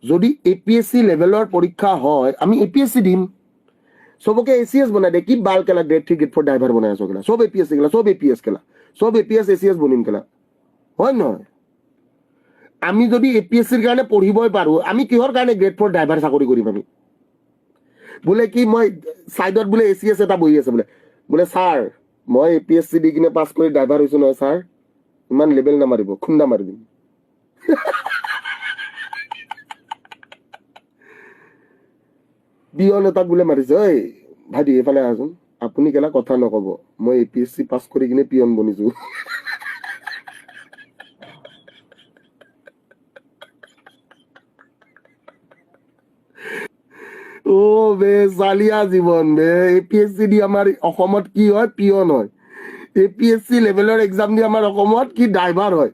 যদি APSC লেভেলৰ পৰীক্ষা হয় আমি APSC দিম সবকে ACS বনাই দে কি বাল কেলা গ্ৰেড 3 গ্ৰেড 4 ড্ৰাইভাৰ বনাই আছো কেলা সব APSC কেলা সব APS কেলা সব APS ACS বনিম কেলা হয় নহয় আমি যদি APSCৰ কাৰণে পঢ়িবই পাৰো আমি কিহৰ কাৰণে গ্ৰেড 4 ড্ৰাইভাৰ চাকৰি কৰিম আমি বোলে কি মই সাইডত বোলে ACS এটা বহি আছে বোলে স্যাৰ মই APSC দি কিনে পাছ কৰি ড্ৰাইভাৰ হৈছো নহয় স্যাৰ ইমান লেভেল নামাৰিব খুন্দা মাৰি দিম পিয়ন এটাক বোলে মাৰিছে ঐ ভাইটি এইফালে আহচোন আপুনি কেলা কথা নকব মই APSC পাছ কৰি কিনে পিয়ন বনিছো ও বে জালিয়া জীৱন বে APSC দি আমাৰ অসমত কি হয় পিয়ন হয় APSC লেভেলৰ এক্সাম দি আমাৰ অসমত কি ড্ৰাইভাৰ হয়